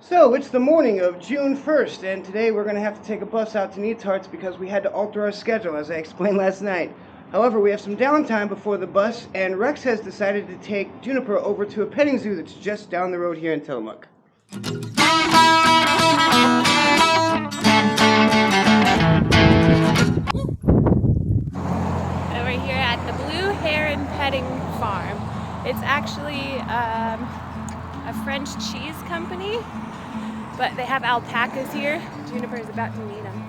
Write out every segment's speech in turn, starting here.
So it's the morning of June 1st, and today we're going to have to take a bus out to Neatarts because we had to alter our schedule, as I explained last night. However, we have some downtime before the bus, and Rex has decided to take Juniper over to a petting zoo that's just down the road here in Tillamook. Over here at the Blue Heron Petting Farm. It's actually a French cheese company, but they have alpacas here. Juniper is about to meet them.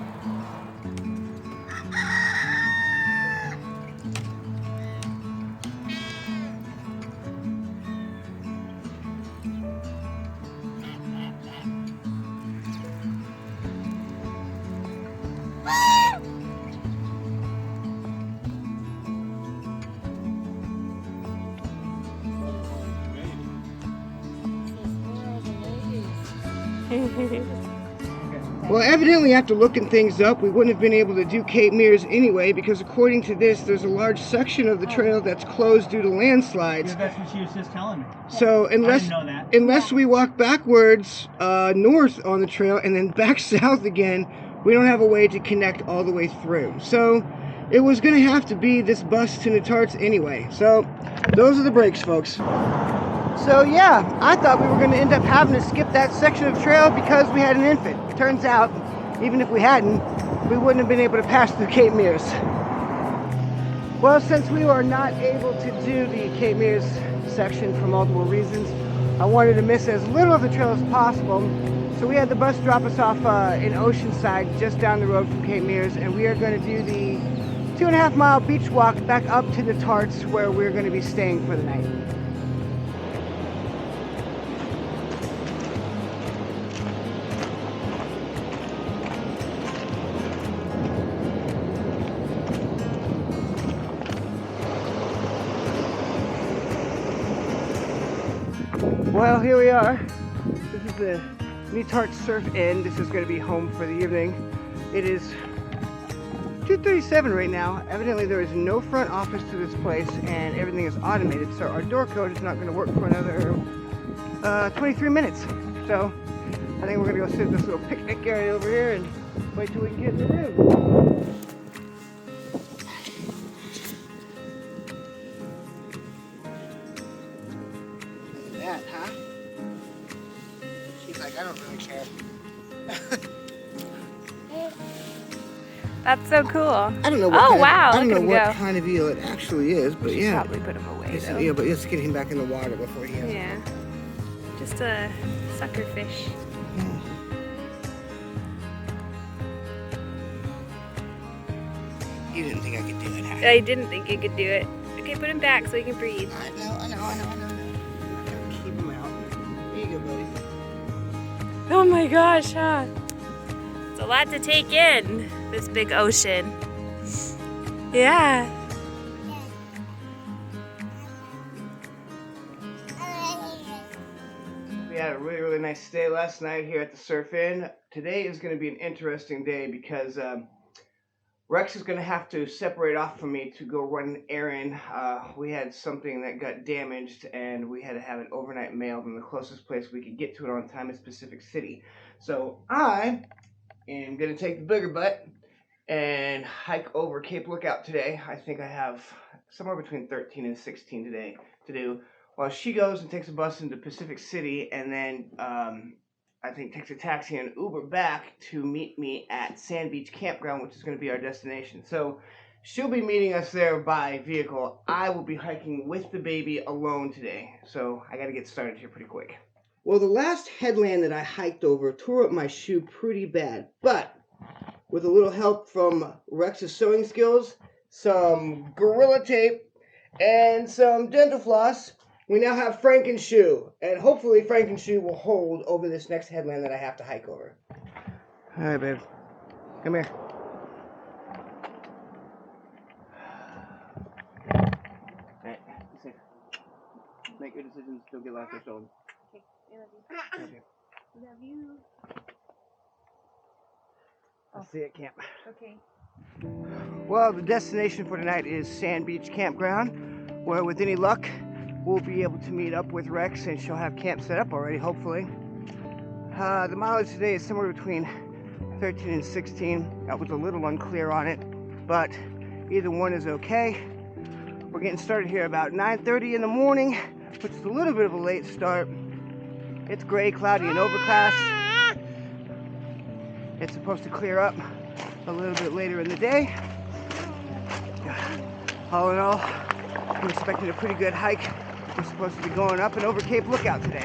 Well, evidently after looking things up, we wouldn't have been able to do Cape Mears anyway, because according to this, there's a large section of the trail that's closed due to landslides. Yeah, that's what she was just telling me. So unless we walk backwards north on the trail and then back south again, we don't have a way to connect all the way through. So it was going to have to be this bus to Neatarts anyway. So those are the breaks, folks. So yeah, I thought we were going to end up having to skip that section of trail because we had an infant. Turns out, even if we hadn't, we wouldn't have been able to pass through Cape Mears. Well, since we were not able to do the Cape Mears section for multiple reasons, I wanted to miss as little of the trail as possible. So we had the bus drop us off in Oceanside, just down the road from Cape Mears, and we are going to do the 2.5 mile beach walk back up to Neatarts, where we're going to be staying for the night. Well, here we are. This is the Neatarts Surf Inn. This is going to be home for the evening. It is 2:37 right now. Evidently there is no front office to this place and everything is automated, so our door code is not going to work for another 23 minutes. So I think we're going to go sit in this little picnic area over here and wait till we can get in the room. That, huh? She's like, I don't really care. That's so cool. I don't know what kind of eel it actually is, but yeah. Probably put him away though. Yeah, but let's get him back in the water before he has Yeah. Just a sucker fish. You didn't think I could do it, huh? I didn't think you could do it. Okay, put him back so he can breathe. I know. Keep him out. There you go, buddy. Oh my gosh, huh? It's a lot to take in, this big ocean. Yeah. We had a really nice stay last night here at the Surf Inn. Today is going to be an interesting day because Rex is going to have to separate off from me to go run an errand. We had something that got damaged and we had to have it overnight mailed, and the closest place we could get to it on time is Pacific City. So I am going to take the bigger butt and hike over Cape Lookout today. I think I have somewhere between 13 and 16 today to do, while she goes and takes a bus into Pacific City and then I think takes a taxi and Uber back to meet me at Sand Beach Campground, which is going to be our destination. So she'll be meeting us there by vehicle. I will be hiking with the baby alone today, so I got to get started here pretty quick. Well, the last headland that I hiked over tore up my shoe pretty bad, but with a little help from Rex's sewing skills, some Gorilla Tape, and some dental floss, we now have Frankenshoe, and hopefully Frankenshoe will hold over this next headland that I have to hike over. All right, babe. Come here. All right, safe. Make your decisions. Don't get lost or stolen. Okay, I love you. Okay. Love you. I'll see you at camp. Okay. Well, the destination for tonight is Sand Beach Campground, where with any luck, we'll be able to meet up with Rex and she'll have camp set up already, hopefully. The mileage today is somewhere between 13 and 16. That was a little unclear on it, but either one is okay. We're getting started here about 9:30 in the morning, which is a little bit of a late start. It's gray, cloudy, and overcast. It's supposed to clear up a little bit later in the day. All in all, I'm expecting a pretty good hike. We're supposed to be going up and over Cape Lookout today.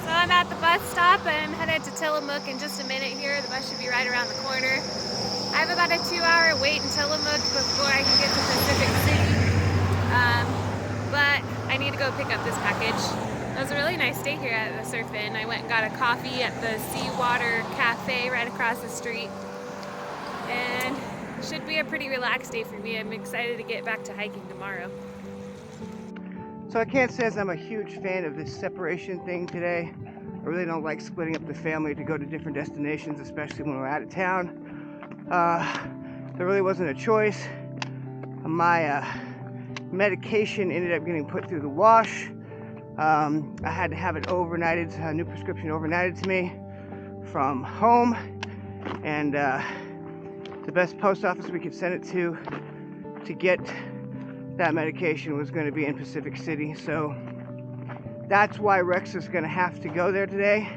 So I'm at the bus stop and I'm headed to Tillamook in just a minute here. The bus should be right around the corner. I have about a 2-hour wait in Tillamook before I can get to Pacific City. But I need to go pick up this package. It was a really nice day here at the Surf Inn. I went and got a coffee at the Seawater Cafe right across the street. And it should be a pretty relaxed day for me. I'm excited to get back to hiking tomorrow. So I can't say as I'm a huge fan of this separation thing today. I really don't like splitting up the family to go to different destinations, especially when we're out of town. There really wasn't a choice. My medication ended up getting put through the wash. I had to have it overnighted, a new prescription overnighted to me from home. And the best post office we could send it to get that medication was going to be in Pacific City. So that's why Rex is going to have to go there today.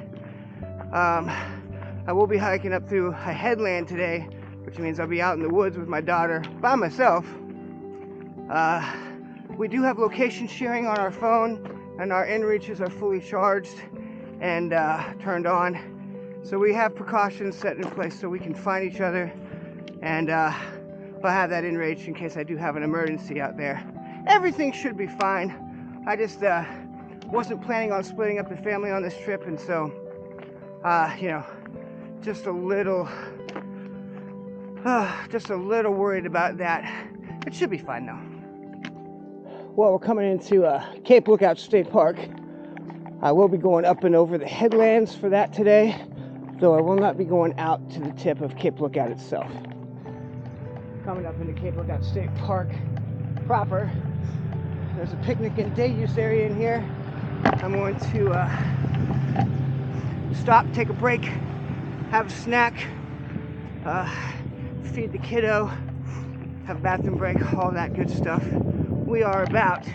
I will be hiking up through a headland today, which means I'll be out in the woods with my daughter by myself. We do have location sharing on our phone, and our inReaches are fully charged and turned on. So we have precautions set in place so we can find each other, and I'll have that inReach in case I do have an emergency out there. Everything should be fine. I just wasn't planning on splitting up the family on this trip, and so just a little worried about that. It should be fine though. Well, we're coming into Cape Lookout State Park. I will be going up and over the headlands for that today, though I will not be going out to the tip of Cape Lookout itself. Coming up into Cape Lookout State Park proper. There's a picnic and day use area in here. I'm going to stop, take a break, have a snack, feed the kiddo, have a bathroom break, all that good stuff. We are about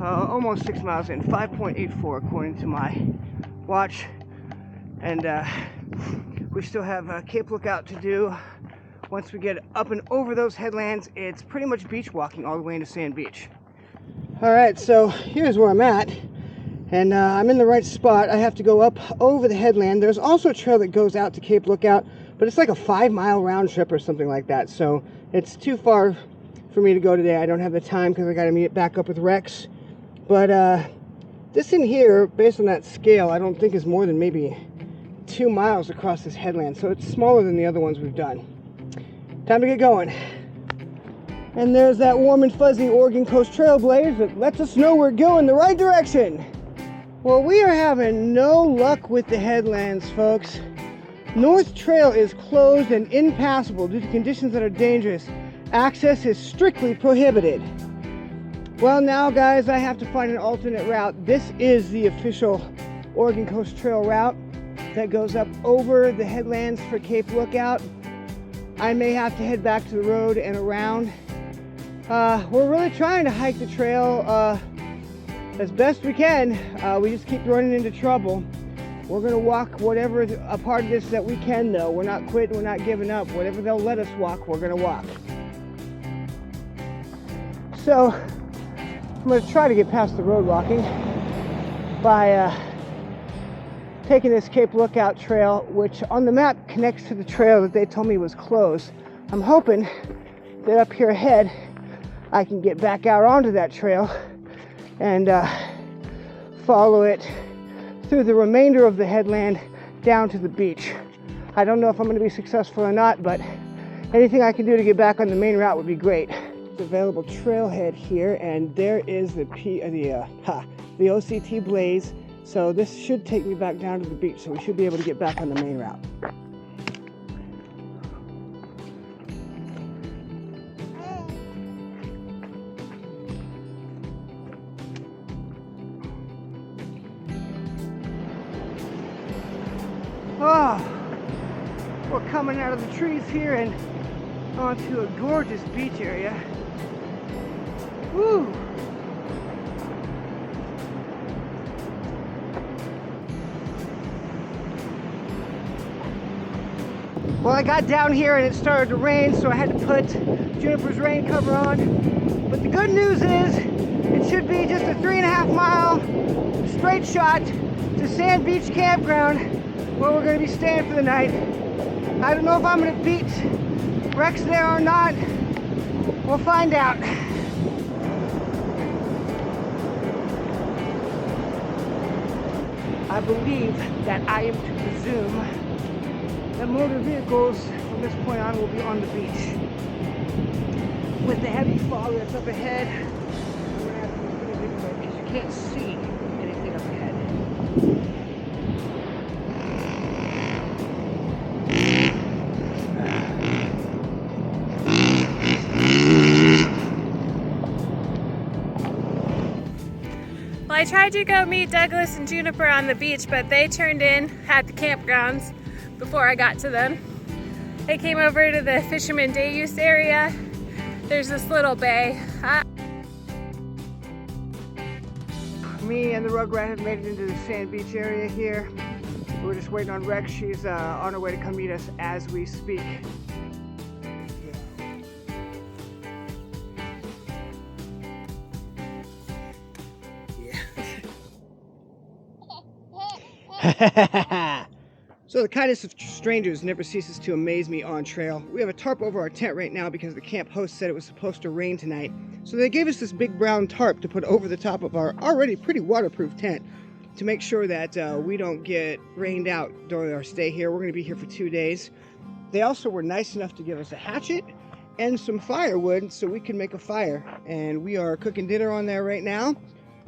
almost 6 miles in, 5.84 according to my watch, and we still have Cape Lookout to do. Once we get up and over those headlands, it's pretty much beach walking all the way into Sand Beach. All right, so here's where I'm at, and I'm in the right spot. I have to go up over the headland. There's also a trail that goes out to Cape Lookout, but it's like a 5-mile round trip or something like that, so it's too far for me to go today. I don't have the time because I got to meet back up with Rex. But this in here, based on that scale, I don't think is more than maybe 2 miles across this headland, so it's smaller than the other ones we've done. Time to get going. And there's that warm and fuzzy Oregon Coast Trail blaze that lets us know we're going the right direction. Well, we are having no luck with the headlands, folks. North Trail is closed and impassable due to conditions that are dangerous. Access is strictly prohibited. Well, now guys, I have to find an alternate route. This is the official Oregon Coast Trail route that goes up over the headlands for Cape Lookout. I may have to head back to the road and around. We're really trying to hike the trail as best we can. We just keep running into trouble. We're gonna walk whatever a part of this that we can though. We're not quitting, we're not giving up. Whatever they'll let us walk, we're gonna walk. So I'm going to try to get past the road walking by taking this Cape Lookout trail, which on the map connects to the trail that they told me was closed. I'm hoping that up here ahead I can get back out onto that trail and follow it through the remainder of the headland down to the beach. I don't know if I'm going to be successful or not, but anything I can do to get back on the main route would be great. Available trailhead here, and there is the OCT blaze, so this should take me back down to the beach, so we should be able to get back on the main route. Oh, we're coming out of the trees here and onto a gorgeous beach area. Woo! Well, I got down here and it started to rain, so I had to put Juniper's rain cover on. But the good news is, it should be just a 3.5 mile straight shot to Sand Beach Campground, where we're going to be staying for the night. I don't know if I'm going to beat Rex there or not. We'll find out. I believe that I am to presume that motor vehicles from this point on will be on the beach. With the heavy fog that's up ahead, I'm going to have to be pretty vigilant because you can't see anything up ahead. Well, I tried to go meet Douglas and Juniper on the beach, but they turned in at the campgrounds before I got to them. They came over to the Fisherman Day Use area. There's this little bay. Me and the Rugrat have made it into the Sand Beach area here. We're just waiting on Rex. She's on her way to come meet us as we speak. Yeah. So the kindness of strangers never ceases to amaze me on trail. We have a tarp over our tent right now because the camp host said it was supposed to rain tonight. So they gave us this big brown tarp to put over the top of our already pretty waterproof tent to make sure that we don't get rained out during our stay here. We're going to be here for 2 days. They also were nice enough to give us a hatchet and some firewood so we can make a fire. And we are cooking dinner on there right now.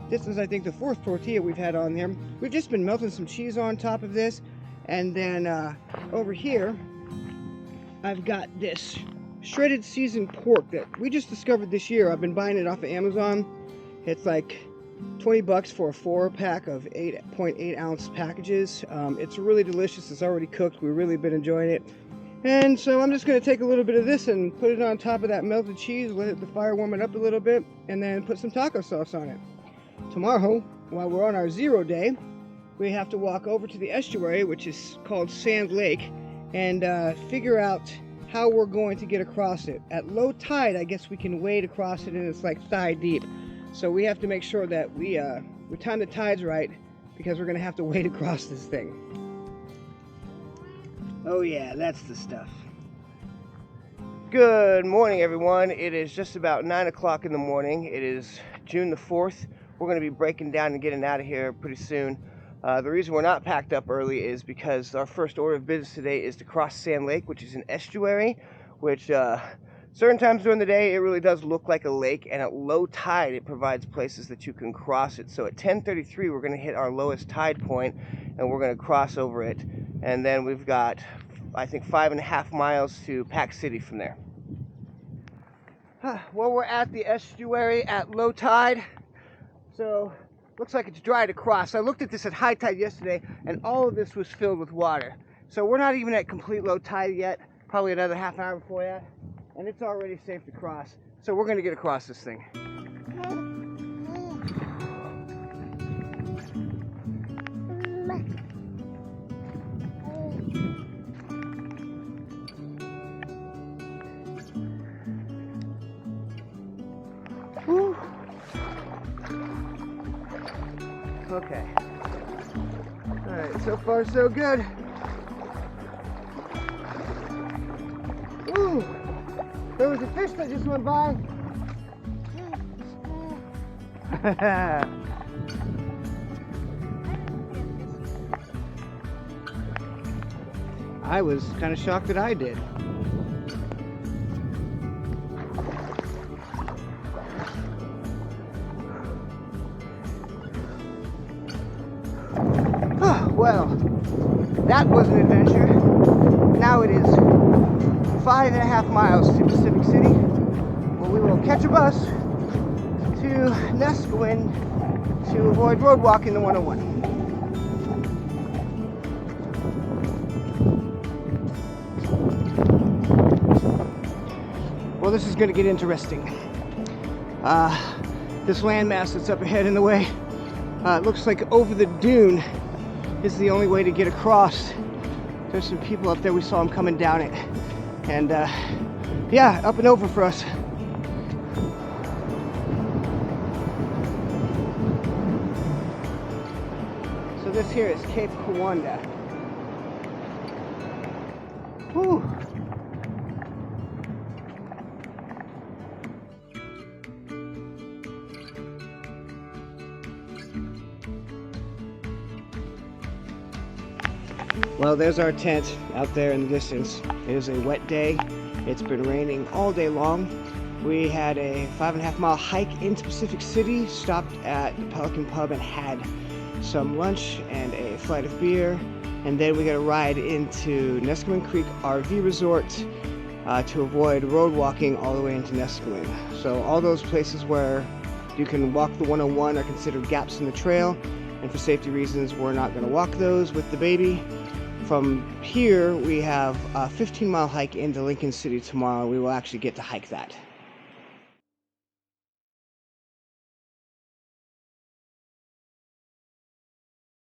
This is, I think, the 4th tortilla we've had on there. We've just been melting some cheese on top of this. And then over here, I've got this shredded seasoned pork that we just discovered this year. I've been buying it off of Amazon. It's like $20 for a 4-pack of 8.8 ounce packages. It's really delicious. It's already cooked. We've really been enjoying it. And so I'm just going to take a little bit of this and put it on top of that melted cheese, let the fire warm it up a little bit, and then put some taco sauce on it. Tomorrow, while we're on our 0 day, we have to walk over to the estuary, which is called Sand Lake, and figure out how we're going to get across it. At low tide, I guess we can wade across it, and it's like thigh deep. So we have to make sure that we time the tides right, because we're going to have to wade across this thing. Oh yeah, that's the stuff. Good morning, everyone. It is just about 9 o'clock in the morning. It is June the 4th. We're going to be breaking down and getting out of here pretty soon. The reason we're not packed up early is because our first order of business today is to cross Sand Lake, which is an estuary, which certain times during the day it really does look like a lake, and at low tide it provides places that you can cross it. So at 10:33 we're going to hit our lowest tide point, and we're going to cross over it, and then we've got, I think, 5.5 miles to Pack City from there. Well, we're at the estuary at low tide, so looks like it's dry to cross. I looked at this at high tide yesterday, and all of this was filled with water. So we're not even at complete low tide yet, probably another half hour before that, and it's already safe to cross. So we're going to get across this thing. Whew. Okay. Alright, so far so good. Ooh! There was a fish that just went by. I was kind of shocked that I did. Well, that was an adventure. Now it is 5.5 miles to Pacific City, where we will catch a bus to Neskowin to avoid road walking the 101. Well, this is going to get interesting. This landmass that's up ahead in the way, it looks like over the dune is the only way to get across. There's some people up there, we saw them coming down it. And yeah, up and over for us. So this here is Cape Kiwanda. Whew. Well, there's our tent out there in the distance. It is a wet day. It's been raining all day long. We had a 5.5 mile hike into Pacific City, stopped at the Pelican Pub and had some lunch and a flight of beer. And then we got a ride into Neskomen Creek RV Resort to avoid road walking all the way into Neskomen. So all those places where you can walk the 101 are considered gaps in the trail. And for safety reasons, we're not going to walk those with the baby. From here, we have a 15-mile hike into Lincoln City tomorrow. We will actually get to hike that.